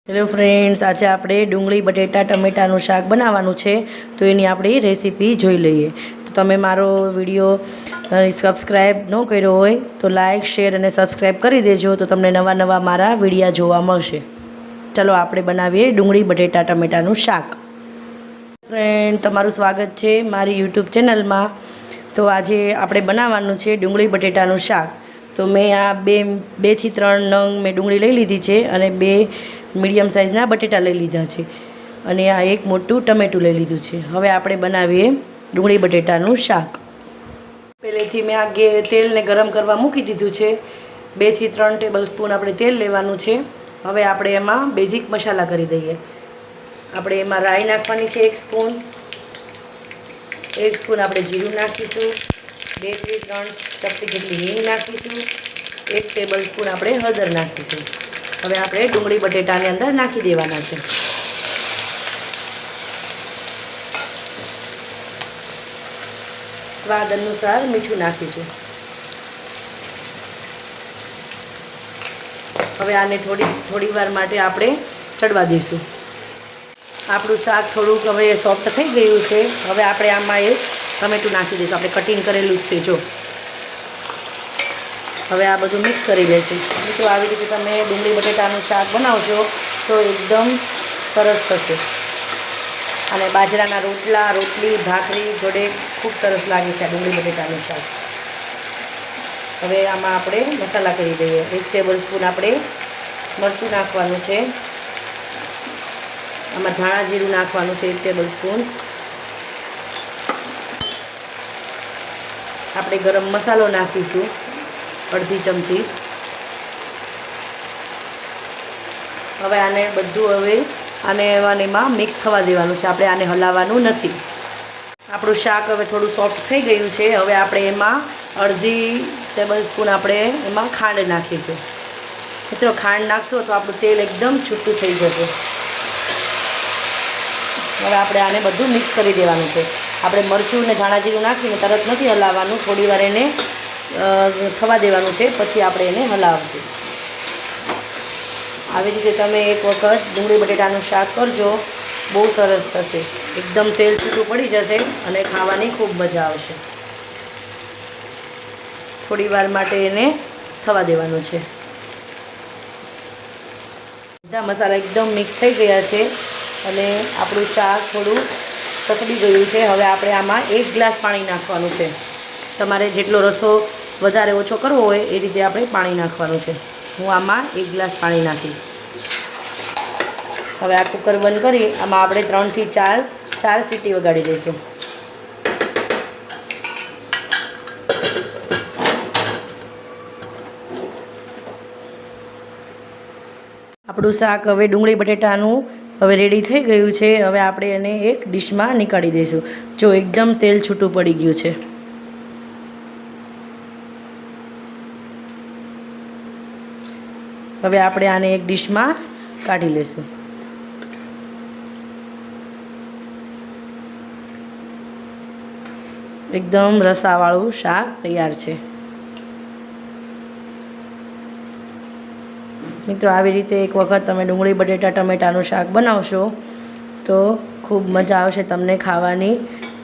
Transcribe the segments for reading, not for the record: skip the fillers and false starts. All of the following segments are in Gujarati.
હેલો ફ્રેન્ડ્સ, આજે આપણે ડુંગળી બટેટા ટમેટાનું શાક બનાવવાનું છે, તો એની આપણી રેસીપી જોઈ લઈએ. તો તમે મારો વિડીયો સબસ્ક્રાઈબ ન કર્યો હોય તો લાઇક, શેર અને સબસ્ક્રાઈબ કરી દેજો, તો તમને નવા નવા મારા વિડીયા જોવા મળશે. ચલો આપણે બનાવીએ ડુંગળી બટેટા ટમેટાનું શાક. ફ્રેન્ડ, તમારું સ્વાગત છે મારી યુટ્યુબ ચેનલમાં. તો આજે આપણે બનાવવાનું છે ડુંગળી બટેટાનું શાક. તો મેં આ બે થી 3 નંગ મેં ડુંગળી લઈ લીધી છે અને 2 મીડિયમ સાઇઝના બટેટા લઈ લીધા છે અને આ એક મોટું ટમેટું લઈ લીધું છે. હવે આપણે બનાવીએ ડુંગળી બટેટાનું શાક. પહેલેથી મેં આ તેલને ગરમ કરવા મૂકી દીધું છે. 2 થી 3 ટેબલ સ્પૂન આપણે તેલ લેવાનું છે. હવે આપણે એમાં બેઝિક મસાલા કરી દઈએ. આપણે એમાં રાઈ નાખવાની છે 1 સ્પૂન. 1 સ્પૂન આપણે જીરું નાખીશું. 2 થી 3 ચપટી જેટલી હિંગ નાખીશું. 1 ટેબલ સ્પૂન આપણે હળદર નાખીશું. હવે આપણે ડુંગળી બટેટાની અંદર નાખી દેવાના છે. સ્વાદ અનુસાર મીઠું નાખીશું. હવે આને થોડી વાર માટે આપણે ચડવા દઈશું. આપણું શાક થોડુંક હવે સોફ્ટ થઈ ગયું છે. હવે આપણે આમાં એક ટમેટું નાખી દઈશું. આપણે કટિંગ કરેલું જ છે. જો હવે આ બધું મિક્સ કરી દઈશું. મિત્રો, આવી રીતે તમે ડુંગળી બટેટાનું શાક બનાવશો તો એકદમ સરસ થશે અને બાજરાના રોટલા, રોટલી, ભાખરી જોડે ખૂબ સરસ લાગે છે આ ડુંગળી બટેટાનું શાક. હવે આમાં આપણે મસાલા કરી દઈએ. 1 ટેબલ સ્પૂન આપણે મરચું નાખવાનું છે. આમાં ધાણા જીરું નાખવાનું છે 1 ટેબલ સ્પૂન. આપણે ગરમ મસાલો નાખીશું અડધી ચમચી. હવે આને બધું એમાં મિક્સ થવા દેવાનું છે. આપણે આને હલાવવાનું નથી. આપણું શાક હવે થોડું સોફ્ટ થઈ ગયું છે. હવે આપણે એમાં અડધી ટેબલ સ્પૂન આપણે એમાં ખાંડ નાખીશું. મિત્રો, ખાંડ નાખશો તો આપણું તેલ એકદમ છૂટું થઈ જશે. હવે આપણે આને બધું મિક્સ કરી દેવાનું છે. આપણે મરચું અને ધાણા જીરું નાખીને તરત નથી હલાવવાનું. થોડી વાર એને થવા દેવાનું છે, પછી આપણે એને હલાવશું. આવી રીતે તમે એક વખત ડુંગળી બટેટાનું શાક કરજો, બહુ સરસ થશે. એકદમ તેલ છૂટું પડી જશે અને ખાવાની ખૂબ મજા આવશે. થોડી વાર માટે એને થવા દેવાનું છે. બધા મસાલા એકદમ મિક્સ થઈ ગયા છે અને આપણું શાક થોડું સકડી ગયું છે. હવે આપણે આમાં 1 ગ્લાસ પાણી નાખવાનું છે. તમારે જેટલો રસો વધારે ઓછો કરવો હોય એ રીતે આપણે પાણી નાખવાનું છે. હું આમાં 1 ગ્લાસ પાણી નાખીશ. હવે આ કુકર બંધ કરી આમાં આપણે 3 થી 4 સીટી વગાડી દઈશું. આપણું શાક હવે ડુંગળી બટેટાનું હવે રેડી થઈ ગયું છે. હવે આપણે એને એક ડીશમાં નીકાળી દઈશું. જો એકદમ તેલ છૂટું પડી ગયું છે. હવે આપણે આને એક ડીશમાં કાઢી લઈશું. એકદમ રસાવાળું શાક તૈયાર છે. મિત્રો, આવી રીતે એક વખત તમે ડુંગળી બટેટા ટમેટાનું શાક બનાવશો તો ખૂબ મજા આવશે તમને ખાવાની.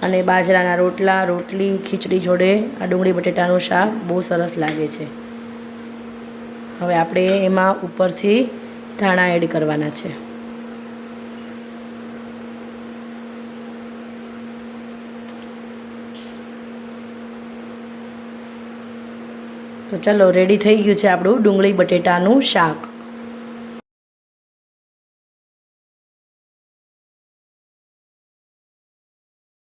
અને બાજરાના રોટલા, રોટલી, ખીચડી જોડે આ ડુંગળી બટેટાનું શાક બહુ સરસ લાગે છે. હવે આપણે એમાં ઉપરથી ધાણા એડ કરવાના છે. તો ચલો, રેડી થઈ ગયું છે આપણું ડુંગળી બટેટાનું શાક.